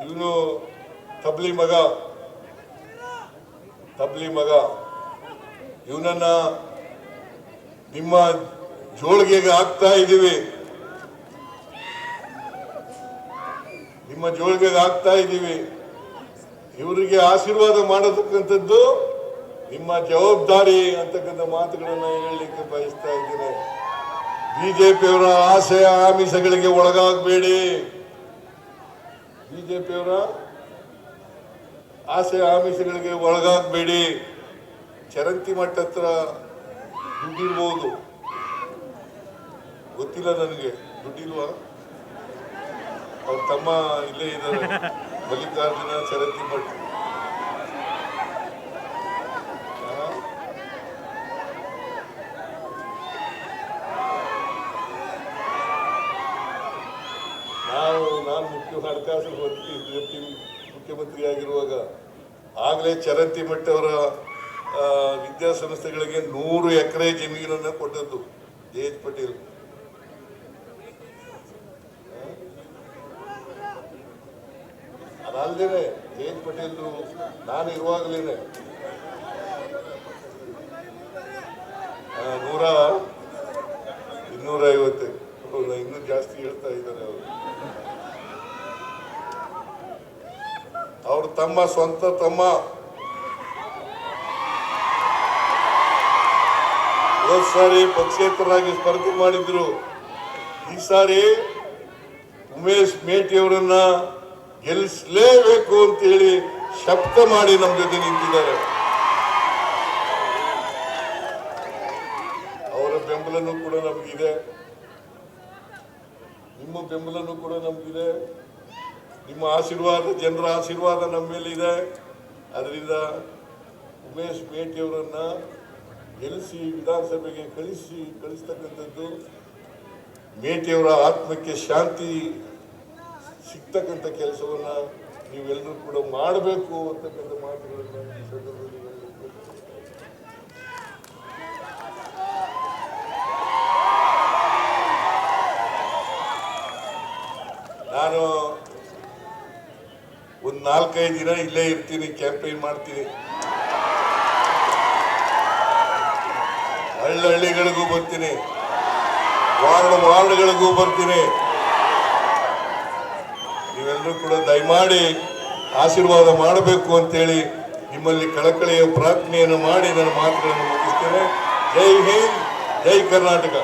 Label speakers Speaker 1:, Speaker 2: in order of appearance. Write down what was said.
Speaker 1: ಇವನು ತಬ್ಲಿ ಮಗ ಇವನನ್ನ ನಿಮ್ಮ ಜೋಳಿಗೆಗೆ ಹಾಕ್ತಾ ಇದ್ದೀವಿ, ಇವರಿಗೆ ಆಶೀರ್ವಾದ ಮಾಡತಕ್ಕಂಥದ್ದು ನಿಮ್ಮ ಜವಾಬ್ದಾರಿ ಅಂತಕ್ಕಂಥ ಮಾತುಗಳನ್ನು ಹೇಳಲಿಕ್ಕೆ ಬಯಸ್ತಾ ಇದ್ದೇನೆ. ಬಿಜೆಪಿಯವರ ಆಸೆ ಆಮಿಷಗಳಿಗೆ ಒಳಗಾಗಬೇಡಿ. ಬಿಜೆಪಿಯವರ ಆಸೆ ಆಮಿಷಗಳಿಗೆ ಒಳಗಾಗಬೇಡಿ. ಚರಂತಿ ಮಠ ಹತ್ರ ದುಡ್ಡಿರ್ಬೋದು, ಗೊತ್ತಿಲ್ಲ ನನಗೆ, ದುಡ್ಡಿಲ್ವಾ? ಅವ್ರ ತಮ್ಮ ಇಲ್ಲೇ ಇದ್ದಾರೆ, ಮಲ್ಲಿಕಾರ್ಜುನ ಚರಂತಿ ಮಠ. ನಾನು ಹಣಕಾಸು ಮುಖ್ಯಮಂತ್ರಿ ಆಗಿರುವಾಗ ಆಗಲೇ ಚರಂತಿ ಮಠ ಅವರ ವಿದ್ಯಾಸಂಸ್ಥೆಗಳಿಗೆ 100 ಎಕರೆ ಜಮೀನನ್ನು ಕೊಟ್ಟದ್ದು ಜೆ.ಎಚ್. ಪಟೇಲ್. ಅದಲ್ದೇನೆ ಜೆ.ಎಚ್. ಪಟೇಲ್ ನಾನು ಇರುವಾಗಲೇನೆ 250 ಇನ್ನೂ ಜಾಸ್ತಿ ಹೇಳ್ತಾ ಇದ್ದಾರೆ ಅವರು. ಅವ್ರ ತಮ್ಮ, ಸ್ವಂತ ತಮ್ಮ, ಹೋದ್ ಸಾರಿ ಪಕ್ಷೇತರರಾಗಿ ಸ್ಪರ್ಧೆ ಮಾಡಿದ್ರು. ಈ ಸಾರಿ ಉಮೇಶ್ ಮೇಟಿ ಅವರನ್ನ ಗೆಲ್ಲಿಸಲೇಬೇಕು ಅಂತ ಹೇಳಿ ಶಬ್ದ ಮಾಡಿ ನಮ್ಮ ಜೊತೆ ನಿಂತಿದ್ದಾರೆ. ಅವರ ಬೆಂಬಲನೂ ಕೂಡ ನಮಗಿದೆ, ನಿಮ್ಮ ಬೆಂಬಲನೂ ಕೂಡ ನಮಗಿದೆ, ನಿಮ್ಮ ಆಶೀರ್ವಾದ, ಜನರ ಆಶೀರ್ವಾದ ನಮ್ಮ ಮೇಲೆ ಇದೆ. ಅದರಿಂದ ಉಮೇಶ್ ಮೇಟಿ ಅವರನ್ನ ಗೆಲ್ಲಿಸಿ ವಿಧಾನಸಭೆಗೆ ಕಳಿಸ್ತಕ್ಕಂಥದ್ದು ಮೇಟಿಯವರ ಆತ್ಮಕ್ಕೆ ಶಾಂತಿ ಸಿಗ್ತಕ್ಕಂಥ ಕೆಲಸವನ್ನ ನೀವೆಲ್ಲರೂ ಕೂಡ ಮಾಡಬೇಕು ಅಂತಕ್ಕಂಥ ಮಾತುಗಳನ್ನು ಈ ಸಂದರ್ಭದಲ್ಲಿ ಹೇಳಲಿಕ್ಕೆ ನಾನು ಒಂದು 4-5 ದಿನ ಇಲ್ಲೇ ಇರ್ತೀನಿ, ಕ್ಯಾಂಪೇನ್ ಮಾಡ್ತೀನಿ. ಹಳ್ಳಿಗಳಿಗೂ ಬರ್ತೀನಿ, ವಾರ್ಡ್ಗಳಿಗೂ ಬರ್ತೀನಿ. ನೀವೆಲ್ಲರೂ ಕೂಡ ದಯಮಾಡಿ ಆಶೀರ್ವಾದ ಮಾಡಬೇಕು ಅಂತೇಳಿ ನಿಮ್ಮಲ್ಲಿ ಕಳಕಳಿಯ ಪ್ರಾರ್ಥನೆಯನ್ನು ಮಾಡಿ ನನ್ನ ಮಾತುಗಳನ್ನು ಮುಗಿಸ್ತೇನೆ. ಜೈ ಹಿಂದ್, ಜೈ ಕರ್ನಾಟಕ.